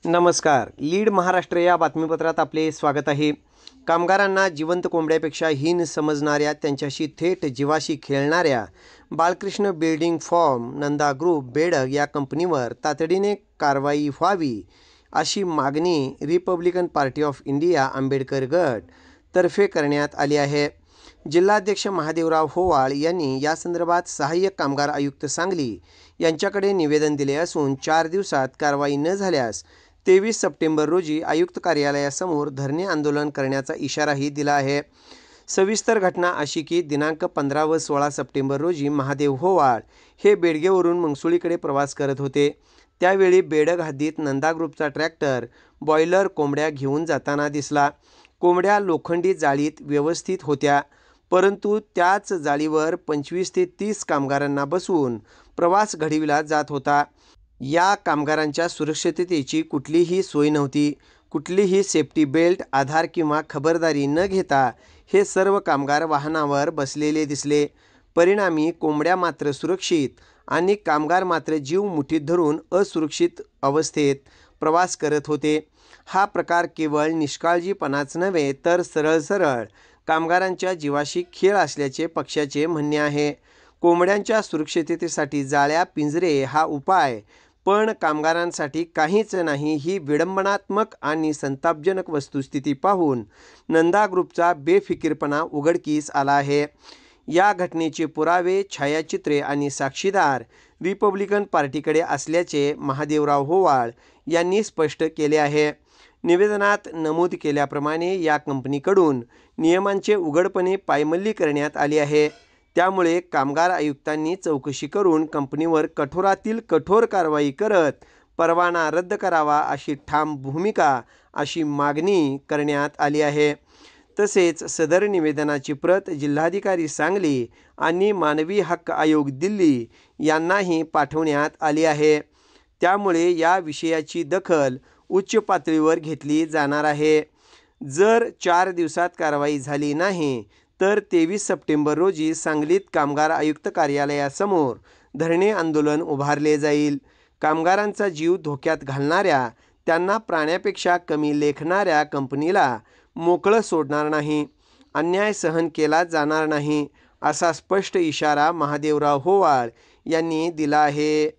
नमस्कार. लीड महाराष्ट्र या बातमीपत्रात आपले स्वागत आहे. कामगारांना जिवंत कोंबड्यापेक्षा हीन समजणाऱ्या, त्यांच्याशी थेट जीवाशी खेळणाऱ्या Balkrishna building form, Nanda group, Bedag या कंपनीवर तातडीने कारवाई व्हावी अशी मागणी Republican party of India Ambedkar गट तर्फे करण्यात आली आहे. जिल्हाध्यक्ष महादेवराव होवाळ यांनी यासंदर्भात सहाय्यक कामगार आयुक्त सांगली यांच्याकडे निवेदन दिले असून 4 दिवसात कारवाई न झाल्यास 23 सप्टेंबर रोजी आयुक्त कार्यालयासमोर धरणे आंदोलन करण्याचा इशाराही दिला आहे. सविस्तर घटना अशी की दिनांक 15 व 16 सप्टेंबर रोजी महादेव होवाळ हे बेडगेवरून मंगसुळीकडे प्रवास करत होते. त्यावेळी बेडग हद्दीत नंदा ग्रुपचा ट्रॅक्टर बॉयलर कोंबड्या घेऊन जाताना दिसला. कोंबड्या लोखंडी जाळीत व्यवस्थित होत्या, परंतु त्याच जाळीवर 25 ते 30 कामगारांना बसवून प्रवास घडविला जात होता. या कामगारांच्या सुरक्षिततेची कुठलीही सोय नव्हती. कुठलीही सेफ्टी बेल्ट, आधार किंवा खबरदारी न घेता हे सर्व कामगार वाहनावर बसलेले दिसले. परिणामी कोंबड्या मात्र सुरक्षित आणि कामगार मात्र जीव मुठीत धरून असुरक्षित अवस्थेत प्रवास करत होते. हा प्रकार केवळ निष्काळजीपणाच नव्हे तर सरळ कामगारांच्या जीवाशी खेळ असल्याचे पक्षाचे म्हणणे आहे. कोंबड्यांच्या सुरक्षिततेसाठी जाळ्या, पिंजरे हा उपाय, पण कामगारांसाठी काहीच नाही ही विडंबनात्मक आणि संतापजनक वस्तुस्थिती पाहून नंदा ग्रुपचा बेफिकीरपणा उघडकीस आला आहे. या घटनेचे पुरावे, छायाचित्रे आणि साक्षीदार रिपब्लिकन पार्टीकडे असल्याचे महादेवराव होवाळ यांनी स्पष्ट केले आहे. निवेदनात नमूद केल्याप्रमाणे या कंपनीकडून नियमांचे उघडपणे पायमल्ली करण्यात आली आहे. त्यामुळे कामगार आयुक्तांनी चौकशी करून कंपनीवर कठोरातील कठोर कारवाई करत परवाना रद्द करावा अशी ठाम भूमिका अशी मागणी करण्यात आली आहे. तसेच सदर निवेदनाची प्रत जिल्हाधिकारी सांगली आणि मानवी हक्क आयोग दिल्ली यांनाही पाठवण्यात आली आहे. त्यामुळे या विषयाची दखल उच्च पातळीवर घेतली जाणार आहे. जर 4 दिवसात कारवाई झाली नाही तर 23 सप्टेंबर रोजी सांगलीत कामगार आयुक्त कार्यालयासमोर धरणे आंदोलन उभारले जाईल. कामगारांचा जीव धोक्यात घालणाऱ्या, त्यांना प्राण्यापेक्षा कमी लेखणाऱ्या कंपनीला मोकळं सोडणार नाही, अन्याय सहन केला जाणार नाही असा स्पष्ट इशारा महादेवराव होवाळ यांनी दिला आहे.